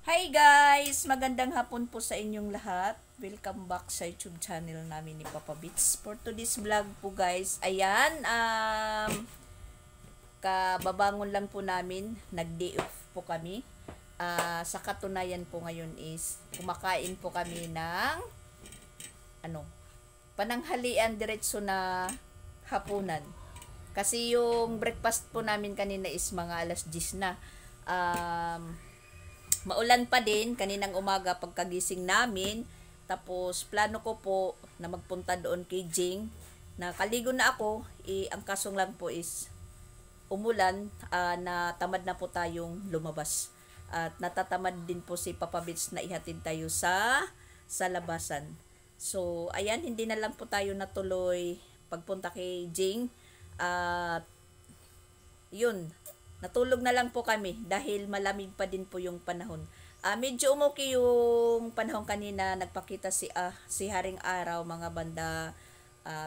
Hi guys! Magandang hapon po sa inyong lahat. Welcome back sa YouTube channel namin ni Papa Beats. For today's vlog po guys, ayan, kababangon lang po namin. Nag-day off po kami. Sa katunayan po ngayon is, kumakain po kami ng, pananghalian diretso na hapunan. Kasi yung breakfast po namin kanina is mga alas 10 na. Maulan pa din kaninang umaga pagkagising namin. Tapos plano ko po na magpunta doon kay Jing. Nakaligo na ako. Ang kasong lang po is umulan, na tamad na po tayong lumabas. At natatamad din po si Papa Beats na ihatid tayo sa labasan. So ayan, hindi na lang po tayo natuloy pagpunta kay Jing. At yun, natulog na lang po kami dahil malamig pa din po yung panahon. Medyo umuki yung panahon kanina, nagpakita si Haring Araw mga banda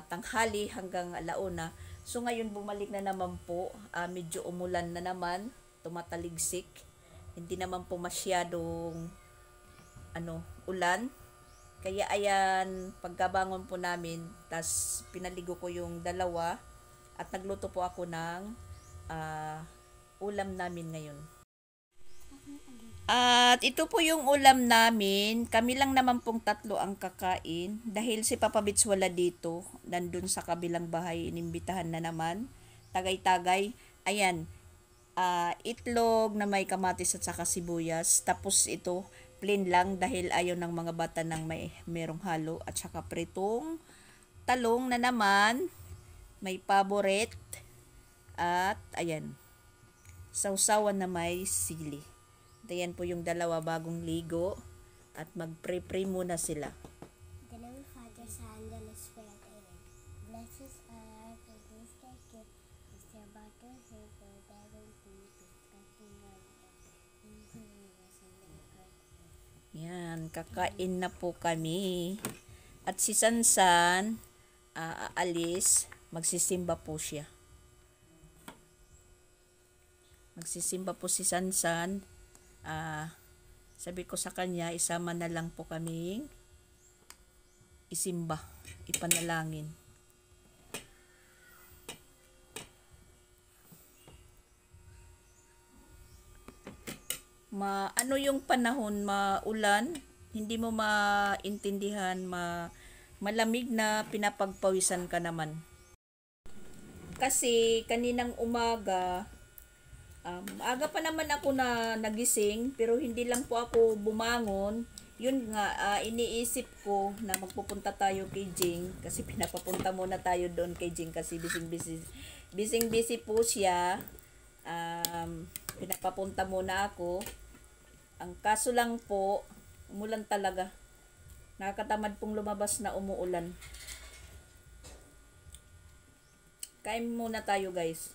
tanghali hanggang alauna. So ngayon bumalik na naman po, medyo umulan na naman, tumataligsik. Hindi naman po masyadong ulan. Kaya ayan, pagkabangon po namin, tas pinaligo ko yung dalawa at nagluto po ako ng ulam namin ngayon. At ito po yung ulam namin. Kami lang naman pong tatlo ang kakain. Dahil si Papa Beats wala dito. Nandun sa kabilang bahay, inimbitahan na naman. Tagay-tagay. Ayan. Itlog na may kamatis at saka sibuyas. Tapos ito, plain lang dahil ayaw ng mga bata ng merong halo. At saka pritong talong na naman. May paboret. At ayan, sausawan na may sili. At ayan po yung dalawa bagong ligo. At mag-pray-pray muna sila. The name of Father, Son, and the Spirit. Amen. Bless us all for this day. Is the about to hear for devil to Yan, kakain na po kami. At si Sansan, aalis, magsisimba po siya. Magsisimba po si Sansan. Sabi ko sa kanya, isama na lang po kaming isimba, ipanalangin. Ano yung panahon, maulan, hindi mo maintindihan, malamig na pinapagpawisan ka naman. Kasi kaninang umaga, aga pa naman ako na nagising, pero hindi lang po ako bumangon. Yun nga, iniisip ko na magpupunta tayo kay Jing, kasi pinapapunta muna tayo doon kay Jing kasi busy po siya. Pinapapunta muna ako. Ang kaso lang po, umulan talaga. Nakakatamad pong lumabas na umuulan. Kain muna tayo guys.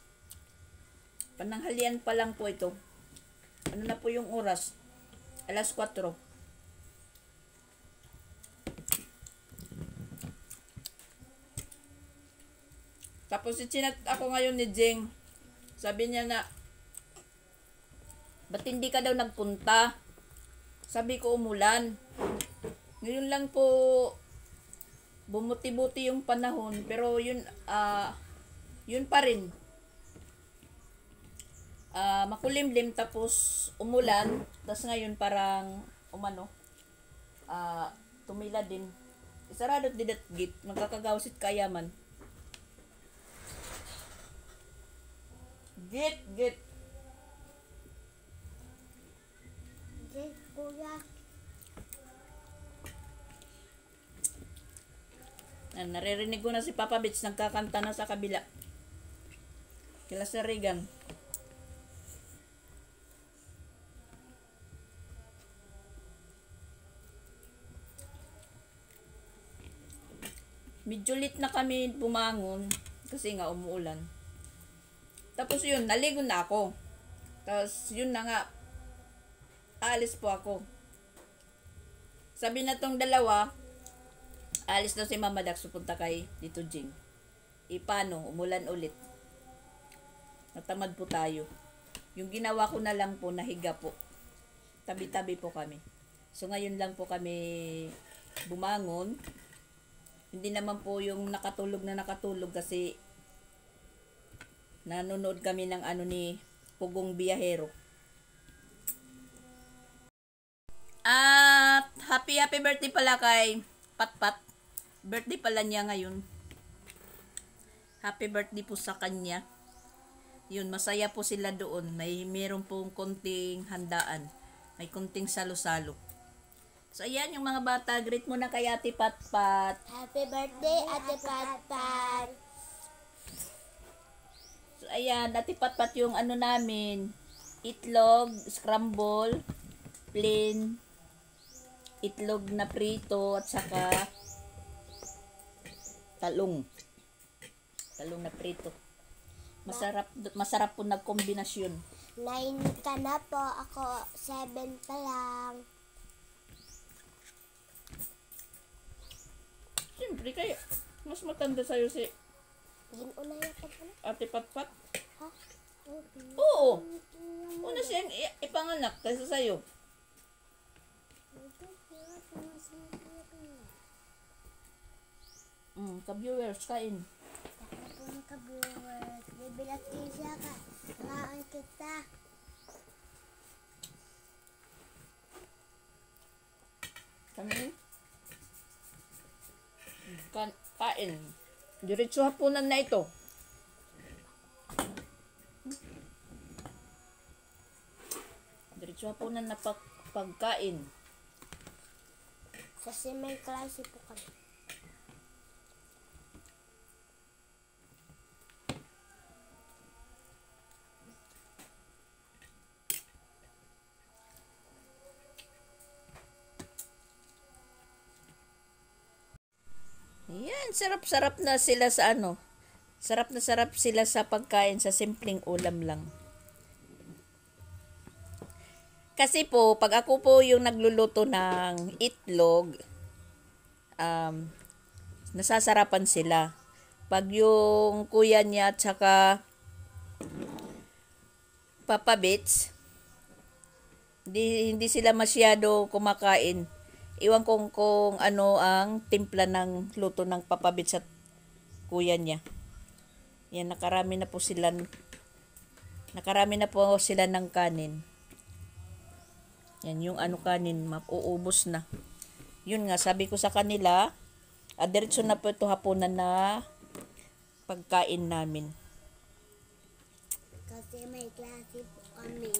Pananghalian pa lang po ito. Ano na po yung oras? Alas 4. Tapos chinat ako ngayon ni Jing. Sabi niya na, ba't hindi ka daw nagpunta? Sabi ko umulan. Ngayon lang po bumuti-buti yung panahon, pero yun pa rin. Makulimlim tapos umulan, tapos ngayon parang tumila din. Isarado didat gate, magkakagawsit kayaman. Gate. Kuya. Naririnig ko na si Papa Beats nagkakanta na sa kabila. Kila Sir Regan. Medyo late na kami bumangon kasi nga umuulan. Tapos yun, naligo na ako. Tapos yun na nga, aalis po ako. Sabi na tong dalawa, aalis na si Mama Dax, pupunta kay Tito Jing. Paano? Umulan ulit. Natamad po tayo. Yung ginawa ko na lang po, nahiga po. Tabi-tabi po kami. So ngayon lang po kami bumangon. Hindi naman po yung nakatulog kasi nanonood kami ng ano ni Pugong Biyahero. At happy birthday pala kay Patpat. Birthday pala niya ngayon. Happy birthday po sa kanya. Yun, masaya po sila doon. Meron pong konting handaan. May konting salo-salo. So, ayan yung mga bata. Greet muna kay Ate Patpat. Happy birthday, Ate Patpat. So, ayan, Ate Patpat yung ano namin. Itlog, scramble, plain, itlog na prito, at saka talong. Talong na prito. Masarap po nagkombinasyon. 9 ka na po. Ako, 7 pa lang. Siyempre kayo, mas matanda sa'yo si Ginuna yata pa na. Ate Patpat. Ha? Okay. Oo. Una siyang ipanganak kaysa sa'yo. Ka-viewers, kain. Taka po mga ka-viewers. Bibilat kayo siya ka. Kaan kita. Kami. Kain. Diretso hapunan na ito. Diretso hapunan na pagkain. Kasi may klase po kami. Yan, sarap-sarap na sila sa ano. Sarap na sarap sila sa pagkain sa simpleng ulam lang. Kasi po, pag ako po yung nagluluto ng itlog, nasasarapan sila. Pag yung kuya niya at saka Papa Bits, hindi sila masyado kumakain. Iwan kong kung ano ang timpla ng luto ng Papa Bits at kuya niya. Yan, nakarami na po sila ng kanin. Yan, yung ano kanin, mauubos na. Yun nga, sabi ko sa kanila, diretso na po ito hapunan na pagkain namin. Kasi may klase po kami.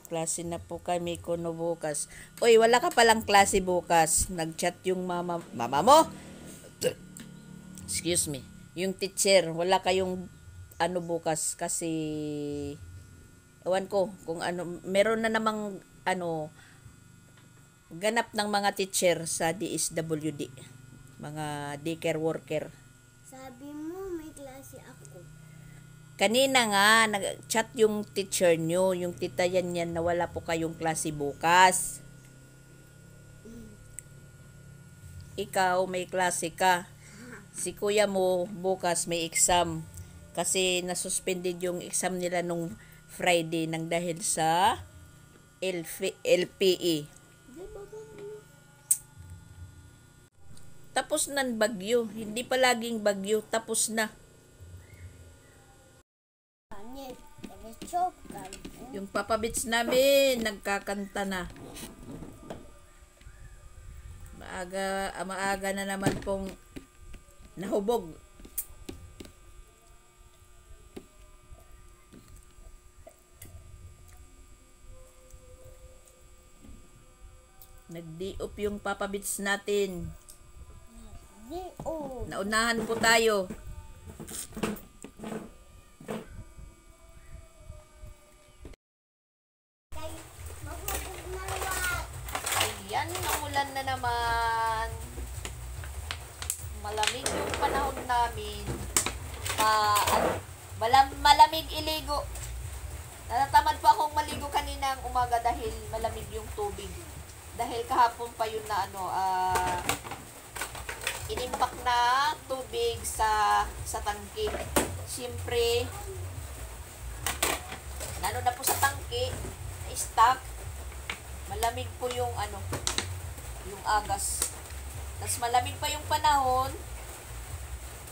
Klase na po kami kuno bukas. Uy, wala ka palang klase bukas. Nag-chat yung mama mo. Excuse me. Yung teacher, wala kayong ano bukas kasi ewan ko kung ano, meron na namang ano ganap ng mga teacher sa DSWD. Mga daycare worker. Sabi mo may klase ako. Kanina nga, nag-chat yung teacher nyo, yung tita yan na wala po kayong klase bukas. Ikaw, may klase ka. Si kuya mo, bukas may exam. Kasi nasuspended yung exam nila nung Friday nang dahil sa LPE. Tapos nan bagyo. Hindi pa laging bagyo. Tapos na. Yung Papa Bits namin, nagkakanta na. Maaga na naman pong nahubog. Nag-di-up yung Papa Bits natin. Naunahan po tayo. Ayan, naulan na naman. Malamig yung panahon namin. Malamig iligo. Natatamad pa akong maligo kaninang umaga dahil malamig yung tubig. Dahil kahapon pa yun na inimpak na tubig sa tangke. Siyempre, na po sa tangke, stock. Malamig po yung ano, yung agas. Tapos malamig pa yung panahon.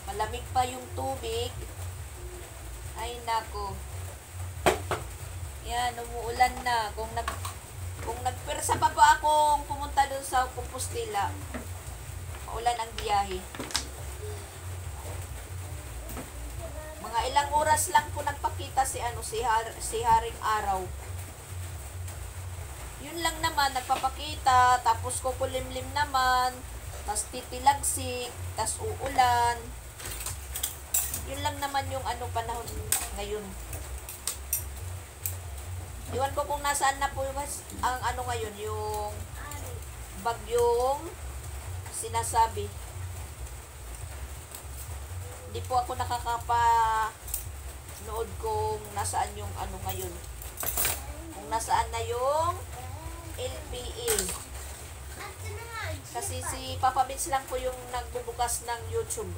Malamig pa yung tubig. Ay nako. Yan, umuulan na. Kung nagpersa pa ba akong pumunta doon sa Compostela, maulan ang biyahe. Mga ilang oras lang po nagpakita si Haring Araw. Yun lang naman, nagpapakita, tapos kukulimlim naman, tapos titilagsik, tapos uulan. Yun lang naman yung panahon ngayon. Iwan ko kung nasaan na po ang ngayon, yung bagyong sinasabi. Hindi po ako nakakapanood kung nasaan yung ngayon. Kung nasaan na yung LPA. Kasi si Papa Vince lang po yung nagbubukas ng YouTube.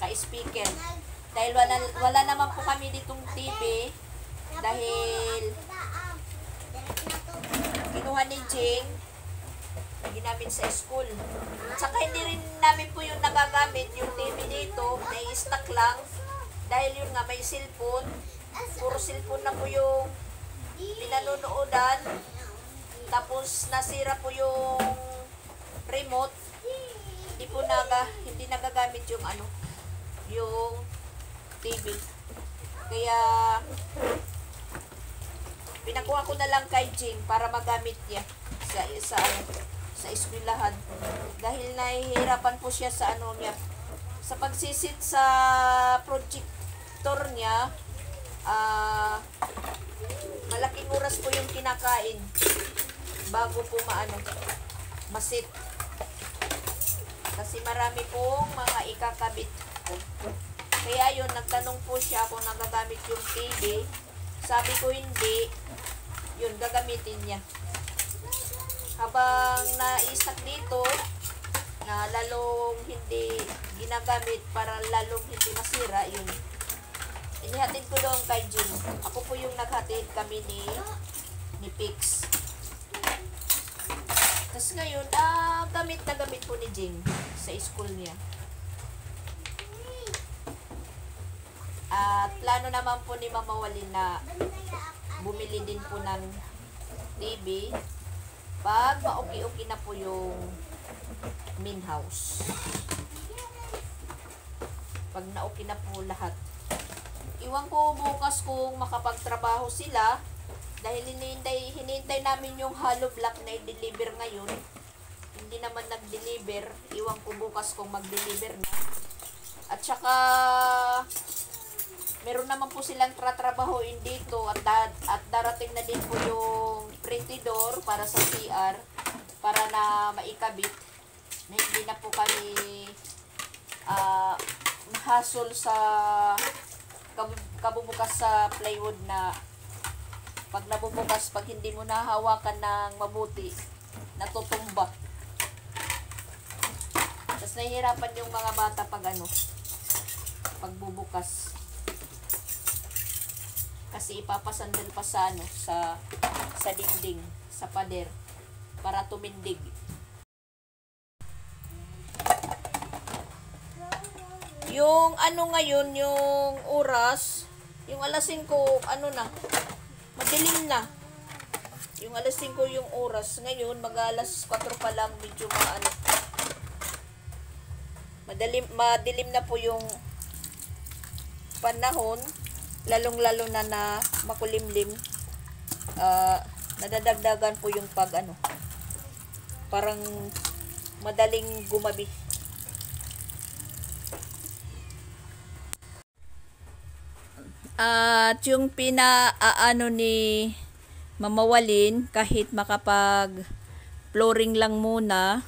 Ka-speaker. Dahil wala naman po kami ditong TV. Dahil kinuha ni Jing, ginamit sa school. Saka hindi rin namin po yung nagagamit yung TV dito, nai-stock lang. Dahil yun nga, may cellphone. Puro cellphone na po yung pinanunood. Tapos nasira po yung remote. Hindi nagagamit yung yung TV. Kaya pinakuha ko na lang kay Jing para magamit niya sa eskwelahan. Dahil nahihirapan po siya sa niya. Sa pagsisit sa projector niya, malaking oras po yung kinakain bago po masit. Kasi marami pong mga ikakabit. Kaya yun, nagtanong po siya kung nagagamit yung TV. Sabi ko hindi. Yun, gagamitin niya. Habang naisak dito, na lalong hindi ginagamit para lalong hindi masira, yun. Inihatid ko doon kay Jim. Ako po yung naghatid kami ni Pix. Tapos ngayon, gamit na gamit po ni Jing sa school niya. At plano naman po ni Mama Walin na bumili din po ng TV pag ma-okay-okay na po yung main house. Pag na-okay na po lahat. Iwan ko bukas kung makapagtrabaho sila dahil hinintay namin yung hollow block na i-deliver ngayon. Hindi naman nag-deliver. Iwan ko bukas kung mag-deliver na. At saka meron naman po silang tratrabahoin dito at darating na din po yung prentidor para sa CR para na maikabit na hindi na po kami hassle sa kabubukas sa plywood na pag nabubukas, pag hindi mo nahawakan ng mabuti, natutumba. Tapos nahihirapan yung mga bata pag pagbubukas. Kasi ipapasandal pa sa sa dingding, sa pader para tumindig. Yung ngayon, yung oras, yung alas 5, na, madilim na. Yung alas 5 yung oras. Ngayon, mag-alas 4 pa lang, medyo madilim na po yung panahon. Lalong-lalo na makulimlim. Nadadagdagan po yung parang madaling gumabi. At yung ni Mama Walin, kahit makapag flooring lang muna,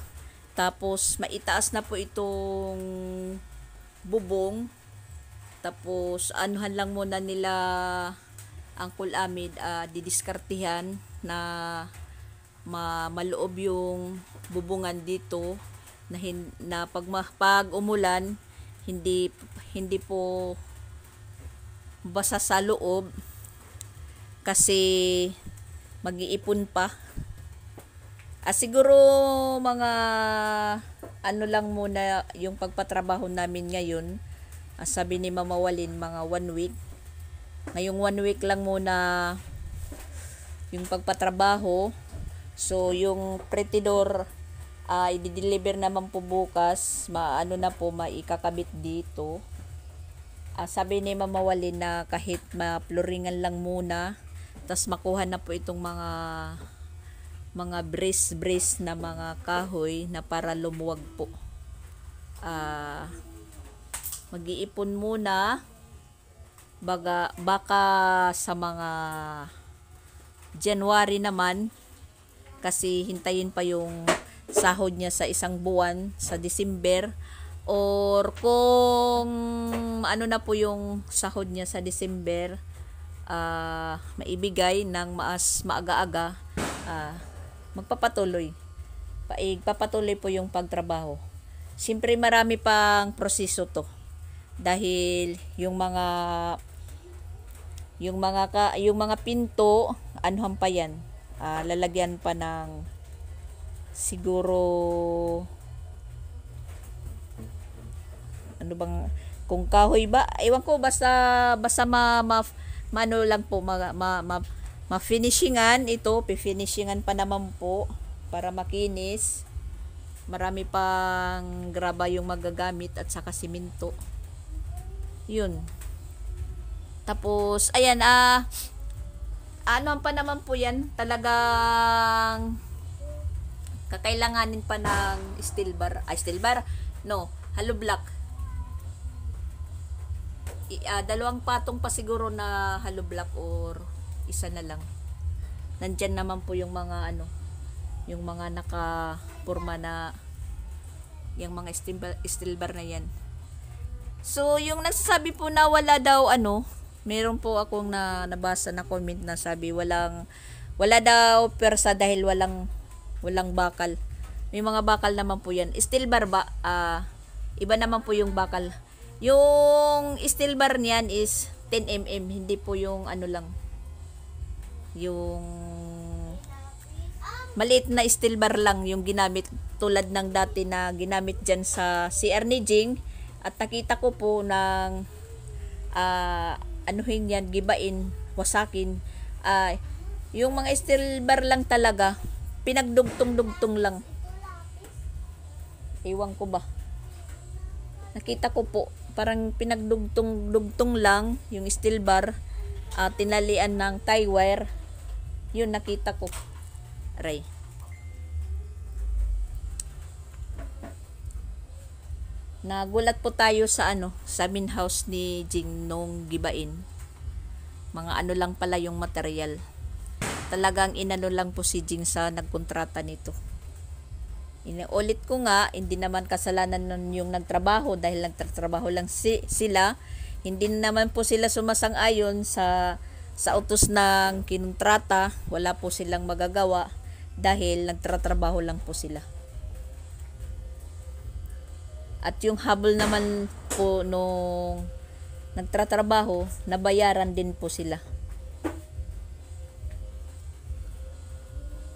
tapos maitaas na po itong bubong, tapos anuhan lang muna nila Uncle Amid, didiskartihan na maloob yung bubungan dito na pag umulan hindi po basa sa loob kasi mag-iipon pa Siguro mga ano lang muna yung pagpatrabaho namin ngayon. Sabi ni Mama Walin, mga 1 week. Ngayong 1 week lang muna yung pagpatrabaho. So, yung pretidor, i-deliver naman po bukas. Maano na po, maikakabit dito. Sabi ni Mama Walin na kahit ma-floringan lang muna, tas makuha na po itong mga brace na mga kahoy na para lumuwag po. Mag-iipon muna baka sa mga January naman, kasi hintayin pa yung sahod niya sa isang buwan sa December, or kung ano na po yung sahod niya sa December, maibigay ng maaga-aga, magpapatuloy po yung pagtrabaho. Siyempre marami pang proseso to, dahil yung mga pinto, anuhan pa yan, lalagyan pa ng siguro ano bang, kung kahoy ba, ewan ko, basta mano lang po, ma-finishingan ito, pifinishingan pa naman po para makinis. Marami pang graba yung magagamit at saka simento. Yun. Tapos, ayan, ano pa naman po yan, talagang kakailanganin pa ng hollow block. 2 patong pa siguro na hollow block or isa na lang. Nandyan naman po yung mga yung mga nakapurma na yung mga steel bar na yan. So, yung nagsasabi po na wala daw meron po akong nabasa na comment na sabi wala daw persa dahil walang bakal. May mga bakal naman po yan. Steel bar ba? Iba naman po yung bakal. Yung steel bar niyan is 10 mm, hindi po yung yung maliit na steel bar lang yung ginamit, tulad ng dati na ginamit dyan sa CR ni Jing. At nakita ko po ng anuhin yan, gibain, wasakin. Yung mga steel bar lang talaga, pinagdugtong-dugtong lang. Ewan ko ba, nakita ko po parang pinagdugtong-dugtong lang yung steel bar, tinalian ng tie wire. Yun, nakita ko. Aray. Nagulat po tayo sa sa main house ni Jing nung gibain. Mga lang pala yung material. Talagang inano lang po si Jing sa nagkontrata nito. Inulit ko nga, hindi naman kasalanan nun yung nagtrabaho, dahil nagtatrabaho lang sila. Hindi naman po sila sumasang-ayon sa utos ng kinontrata. Wala po silang magagawa dahil nagtatrabaho lang po sila. At yung habol naman po nung nagtatrabaho, nabayaran din po sila.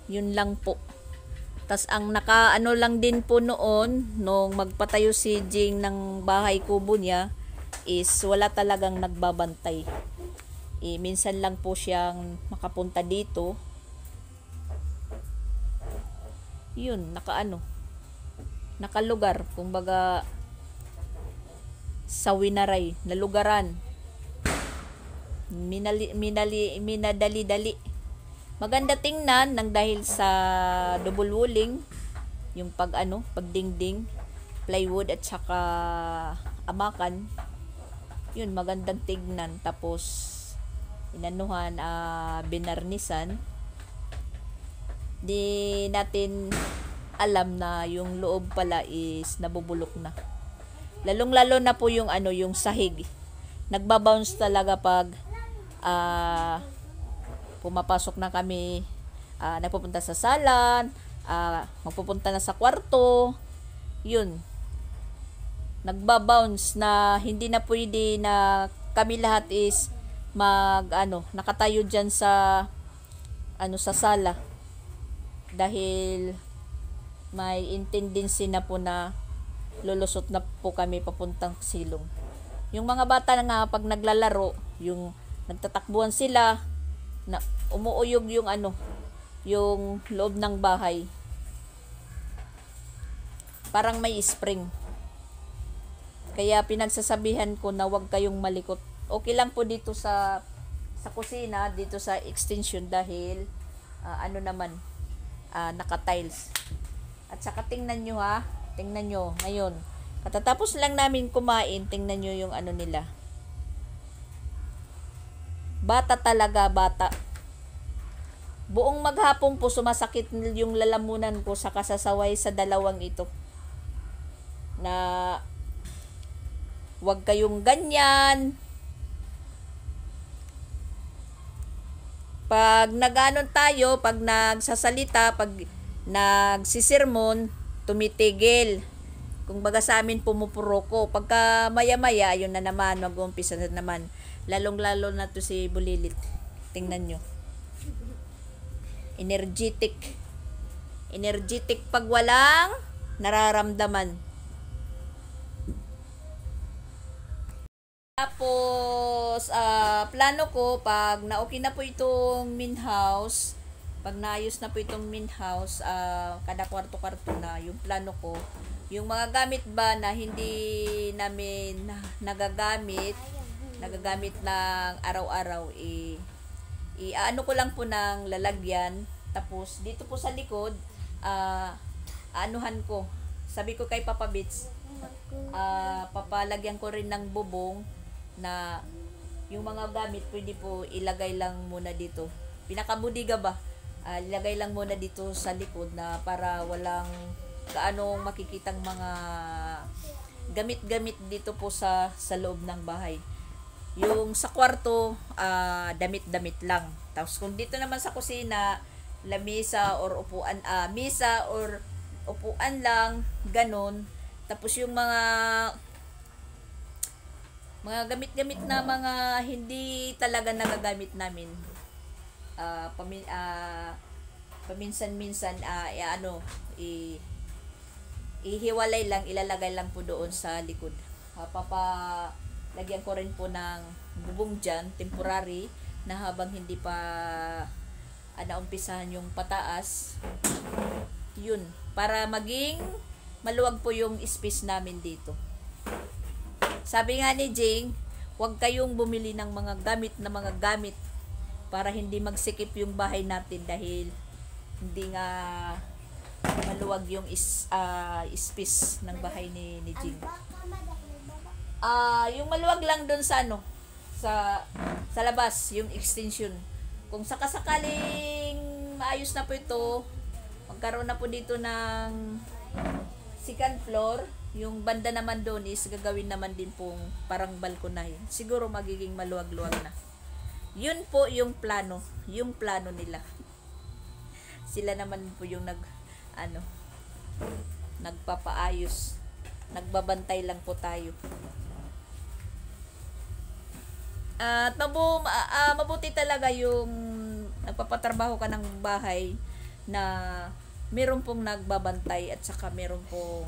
Yun lang po. Tas ang nakaano lang din po noon, nung magpatayo si Jing ng bahay kubo niya, is wala talagang nagbabantay. Minsan lang po siyang makapunta dito. Yun, nakalugar, kumbaga sa winaray, na lugaran. Minadali-dali. Maganda tingnan nang dahil sa double walling, yung pagdingding, plywood at saka amakan. Yun, magandang tignan. Tapos inanuhan, binarnisan. Di natin alam na yung loob pala is nabubulok na. Lalong-lalo na po yung yung sahig. Nagbabounce talaga pag pumapasok na kami, nagpupunta sa salan, magpupunta na sa kwarto. Yun, nagbabounce na hindi na pwede na kami lahat is nakatayo dyan sa sa sala. dahil may tendency na po na lulusot na po kami papuntang silong. Yung mga bata na nga pag naglalaro, yung nagtatakbuhan sila, na umuuyog yung yung loob ng bahay. Parang may spring. Kaya pinagsasabihan ko na huwag kayong malikot. Okay lang po dito sa kusina, dito sa extension dahil naka-tiles. At saka tingnan nyo tingnan nyo ngayon. Katatapos lang namin kumain, tingnan nyo yung nila. Bata talaga, bata. Buong maghapon po sumasakit yung lalamunan ko sa kasasaway sa dalawang ito. Na wag kayong ganyan. Pag tayo, pag nagsasalita, pag nagsisirmon, tumitigil. Kung baga sa amin pumupuro ko. Pagka maya-maya, yun na naman, mag-umpisa na naman. Lalong-lalo na to si Bulilit. Tingnan nyo. Energetic. Energetic pag walang nararamdaman. Tapos, plano ko, pag na-okay na po itong main house, pag naayos na po itong main house, kada kwarto-kwarto na, yung plano ko, yung mga gamit ba na hindi namin nagagamit ng araw-araw, ano ko lang po ng lalagyan. Tapos, dito po sa likod, anuhan ko. Sabi ko kay Papa Bits, papalagyan ko rin ng bubong na yung mga gamit pwede po ilagay lang muna dito. Pinakabudiga ba? Ilagay lang muna dito sa likod na para walang kaanong makikitang mga gamit-gamit dito po sa loob ng bahay. Yung sa kwarto, damit-damit lang. Tapos kung dito naman sa kusina, lamesa or upuan, mesa or upuan lang, ganun. Tapos yung mga gamit-gamit na mga hindi talaga nagagamit namin, paminsan-minsan, ihiwalay lang, ilalagay lang po doon sa likod. Lagyan ko rin po ng bubong dyan, temporary, na habang hindi pa naumpisahan yung pataas, yun, para maging maluwag po yung space namin dito. Sabi nga ni Jing, huwag kayong bumili ng mga gamit para hindi magsikip yung bahay natin dahil hindi nga maluwag yung space ng bahay ni Jing. Yung maluwag lang doon sa sa labas, yung extension. Kung sakasakaling maayos na po ito, magkaroon na po dito ng second floor, yung banda naman doon is gagawin naman din pong parang balkonahe. Siguro magiging maluwag-luwag na. Yun po yung plano nila. Sila naman po yung nagpapaayos. Nagbabantay lang po tayo. At mabuti talaga yung nagpapatrabaho ka ng bahay na meron pong nagbabantay at saka meron pong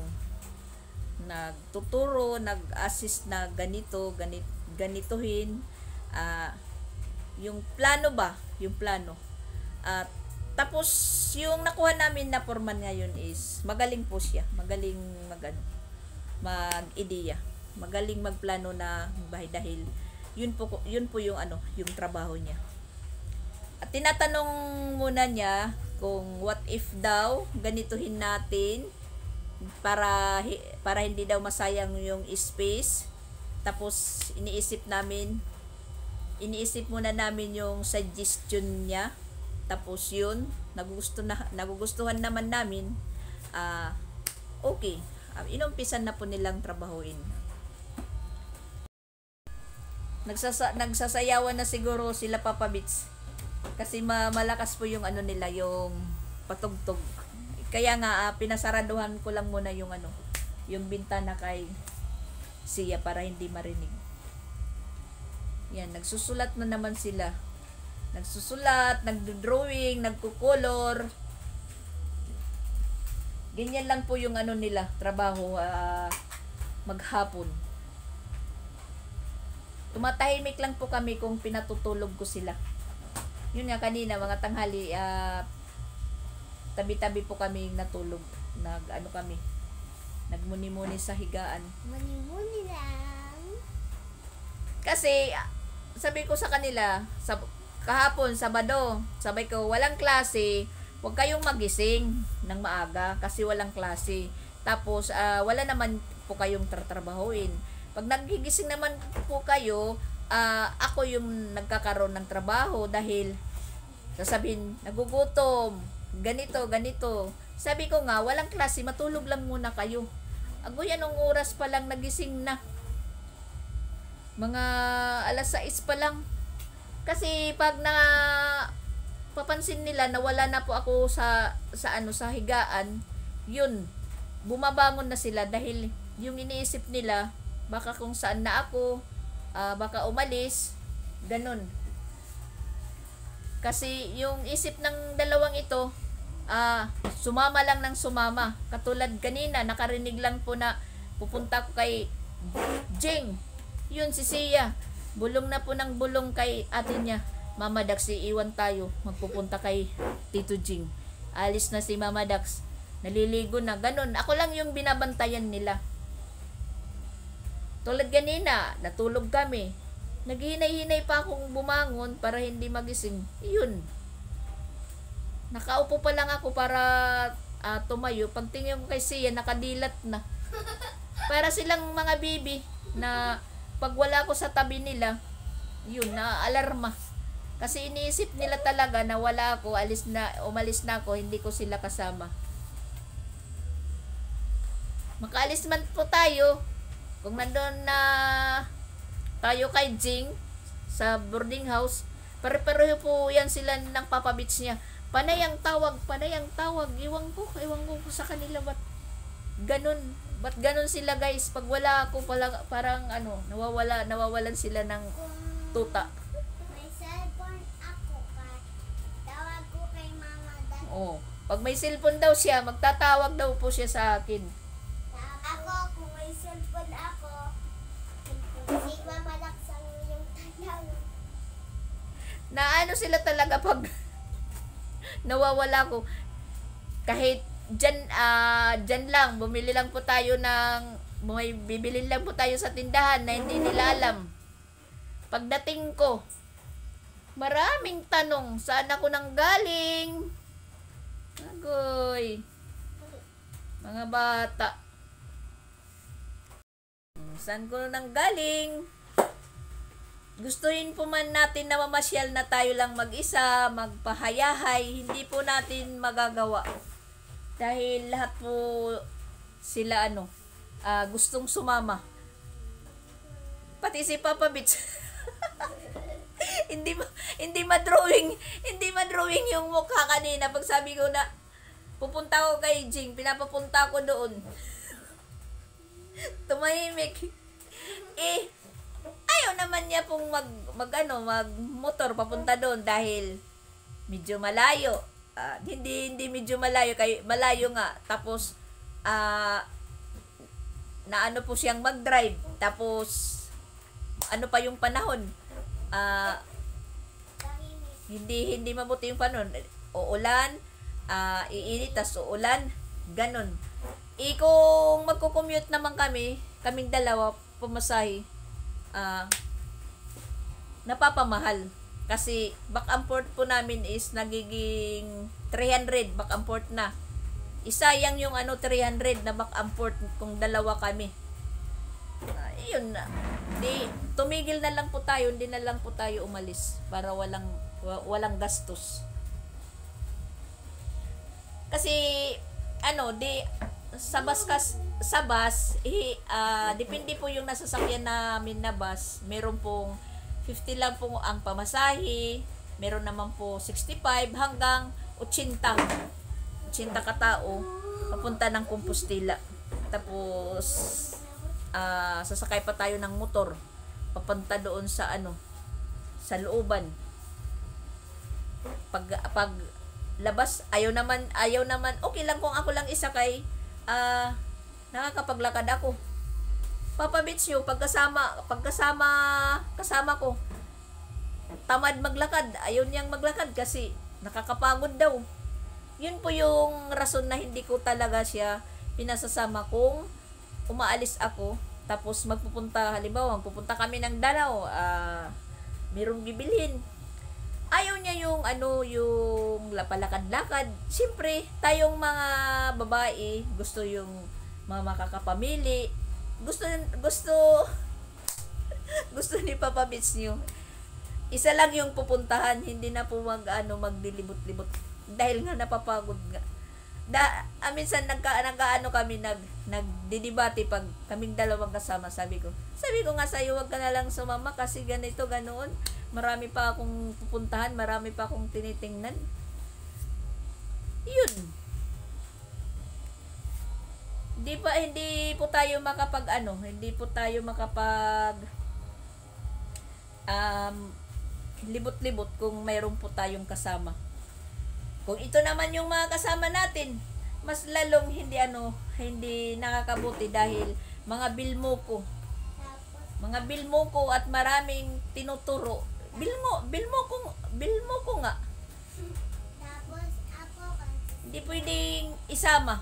nagtuturo, nag-assist na ganituhin. Yung plano ba? Yung plano. Tapos, yung nakuha namin na foreman ngayon is, magaling po siya. Magaling mag-ideya. Magaling magplano na bahay dahil yun po yung yung trabaho niya. At tinatanong muna niya kung what if daw ganituhin natin para hindi daw masayang yung space. Tapos iniisip muna namin yung suggestion niya. Tapos yun, nagugustuhan naman namin. Okay. Inumpisan na po nilang trabahuin. Nagsasayawan na siguro sila Papa Bits. Kasi malakas po yung nila, yung patugtog. Kaya nga pinasaraduhan ko lang muna yung yung bintana kay siya para hindi marinig. Yan, nagsusulat na naman sila. Nagsusulat, nagdo-drawing, nagkukolor. Ganyan lang po yung ano nila, trabaho maghapon. Tumatahimik lang po kami kung pinatutulog ko sila. Yun nga kanina, mga tanghali, tabi-tabi po kami natulog. Nagmuni-muni sa higaan. Muni-muni lang. Kasi, sabi ko sa kanila, kahapon, Sabado, sabi ko, walang klase, huwag kayong magising ng maaga kasi walang klase. Tapos, wala naman po kayong tatrabahuin. Pag nagigising naman po kayo, ako yung nagkakaroon ng trabaho dahil sasabihin, nagugutom, ganito. Sabi ko nga, walang klase, matulog lang muna kayo. Agoy, anong oras pa lang nagising na? Mga alas 6 pa lang. Kasi pag papansin nila na wala na po ako sa higaan, yun, bumabangon na sila dahil yung iniisip nila, baka kung saan na ako, baka umalis, ganun. Kasi yung isip ng dalawang ito, sumama lang ng sumama. Katulad kanina, nakarinig lang po na pupunta ko kay Jing. Yun, si Sia. Bulong na po ng bulong kay ate niya. Mama Dax, iiwan tayo. Magpupunta kay Tito Jing. Alis na si Mama Dax. Naliligo na. Ganun. Ako lang yung binabantayan nila. Tulad kanina, natulog kami. Naghinay-hinay pa akong bumangon para hindi magising. Yun. Nakaupo pa lang ako para tumayo. Pagtingin ko kay Sia, nakadilat na. Para silang mga bibi na pag wala ko sa tabi nila, yun, na-alarma. Kasi iniisip nila talaga na wala ako, umalis na ako, hindi ko sila kasama. Makaalis man po tayo. Kung nandun na tayo kay Jing sa boarding house, pare-pareho po yan sila ng Papa Beach niya. Panay ang tawag. Iwan ko sa kanila ba't ganun sila guys. Pag wala ako parang nawawalan sila ng tuta. May cellphone ako. Tawag ko kay Mama Dax. Oh, pag may cellphone daw siya, magtatawag daw po siya sa akin. Ako, kung may cellphone ako, si Mama Dax ang yung tanong. Na ano sila talaga pag nawawala ko. Kahit dyan lang, bumili lang po tayo bibili lang po tayo sa tindahan na hindi nila alam. Pagdating ko, maraming tanong, saan ako nang galing? Agoy. Mga bata. Saan ko nang galing? Gustuhin po man natin na mamasyal na tayo lang mag-isa, magpahayahay, hindi po natin magagawa. Dahil lahat po sila gustong sumama. Pati si Papa Beach. hindi ma-drawing yung mukha kanina pag sabi ko na pupunta ko kay Jing, pinapapunta ko doon. Tumahimik. Ayaw naman niya pong mag-motor papunta doon dahil medyo malayo. Hindi medyo malayo, malayo nga. Tapos naano po siyang mag-drive. Tapos ano pa yung panahon? Hindi mabuti yung panahon. Uulan, iinit, tas uulan, ganon. Kung magko-commute naman kaming dalawa, pumasahe, napapamahal. Kasi back and forth po namin is nagiging 300 back and forth na. Isayang yung 300 na back and forth kung dalawa kami. Yun na. Tumigil na lang po tayo, hindi na lang po tayo umalis para walang gastos. Kasi sa bus, depende po yung nasasakyan namin na bus. Meron pong 50 lang po ang pamasahe. Meron naman po 65 hanggang 80 katao papunta ng Compostela. Tapos sasakay pa tayo ng motor papunta doon sa looban. Pag labas, ayaw naman, okay lang kung ako lang isa kay nakakapaglakad ako. Papa Beach nyo, kasama ko, tamad maglakad, ayaw niyang maglakad kasi nakakapagod daw. Yun po yung rason na hindi ko talaga siya pinasasama kung umaalis ako, tapos halimbawa, magpupunta kami ng Danau, mayroong bibilhin. Ayaw niya yung yung lapalakad-lakad. Siyempre, tayong mga babae, gusto yung mga makakapamili. Gusto gusto ni Papa Beach nyo. Isa lang yung pupuntahan, hindi na po magdilibot-libot. Dahil nga napapagod nga. Minsan nagkaano kami nagdidebate pag kaming dalawang kasama. Sabi ko nga sa'yo, wag ka na lang sumama kasi ganito, ganoon. Marami pa akong pupuntahan, marami pa akong tinitingnan. Yun. Hindi po tayo makapag libot-libot kung mayroon po tayong kasama. Kung ito naman yung mga kasama natin, mas lalong hindi nakakabuti dahil mga bilmo ko at maraming tinuturo. Bilmo ko nga. Tapos ako Hindi pwedeng isama.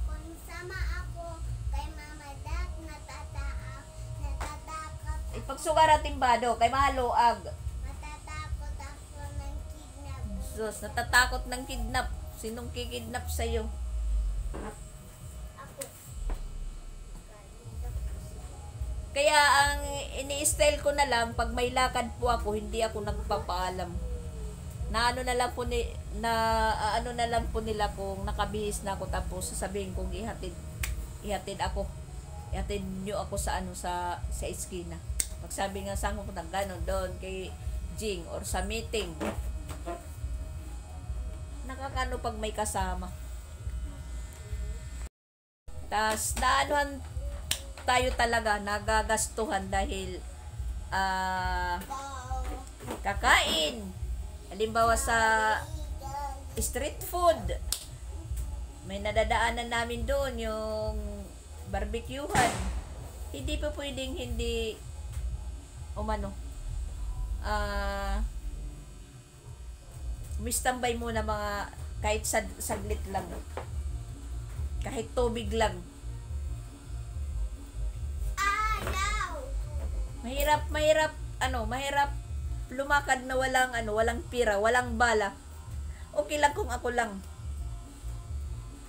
kung sama ako kay Mama Dad, natatakot. Ipagsugara timbado kay maluag. Matatakot ako ng kidnap. Sus, natatakot ng kidnap. Sinong kikidnap sa'yo? Ako. Kaya ang ini-style ko na lang, pag may lakad po ako, hindi ako nagpapaalam. Na na lang po nila kung nakabihis na ako, tapos sasabihin kong ihatid ako. Ihatid nyo ako sa eskina. Pag sabi nga saan mo punta, gano'n doon kay Jing or sa meeting. Nakakano pag may kasama. Tas tayo talaga nagagastuhan dahil kakain. Halimbawa sa street food, may nadadaanan namin doon yung barbecuehan. Hindi pa pwedeng hindi umistambay muna mga kahit saglit lang, kahit tubig lang. Mahirap lumakad na walang pira, walang bala. Okay lang kung ako lang.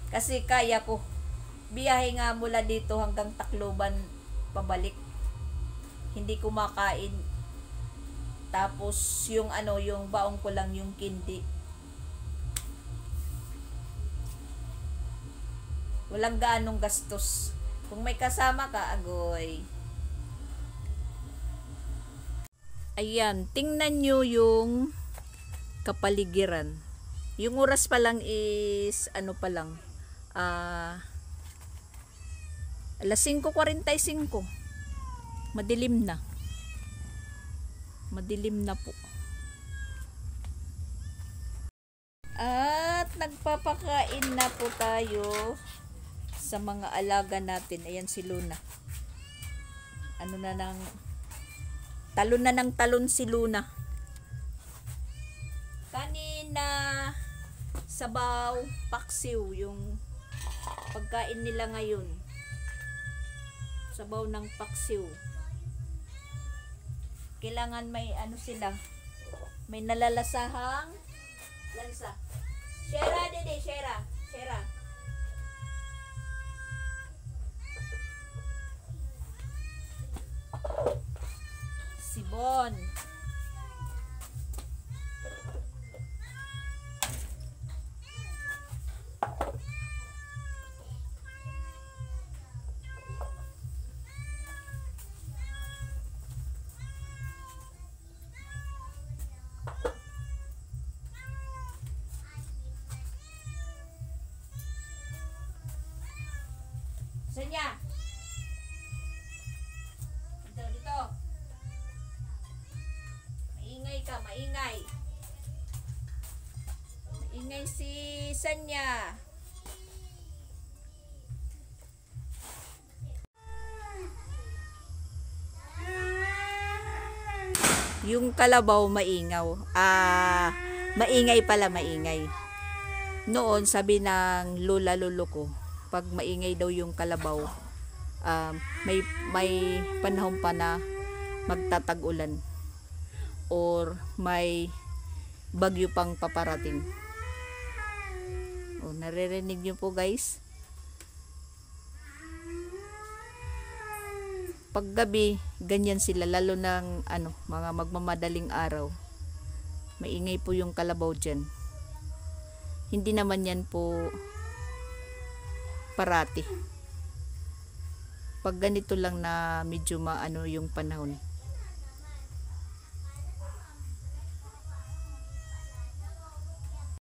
Kasi kaya ko. Biyahe nga mula dito hanggang Tacloban pabalik. Hindi ko makain. Tapos yung baong ko lang yung kindi. Walang gaanong gastos. Kung may kasama ka, agoy. Ayan, tingnan nyo yung kapaligiran. Yung oras pa lang is, alas 5:45. Madilim na. Madilim na po. At nagpapakain na po tayo sa mga alaga natin. Ayan si Luna. Talon na ng talon si Luna. Kanina, sabaw, paksiw, yung pagkain nila ngayon. Sabaw ng paksiw. Kailangan may sila. May nalalasahang lansa. Shera, dede, shera. Sibon. Sonya. Dito. Maingay. Ingay si Sanya. Yung kalabaw maingaw. Maingay pala, maingay. Noon, sabi ng lolo ko, pag maingay daw yung kalabaw, may panahon pa na magtatag-ulan or may bagyo pang paparating. Naririnig niyo po guys. Paggabi, ganyan sila, lalo ng mga magmamadaling araw. Maingay po yung kalabaw dyan. Hindi naman yan po parati. Pag ganito lang na medyo maano yung panahon.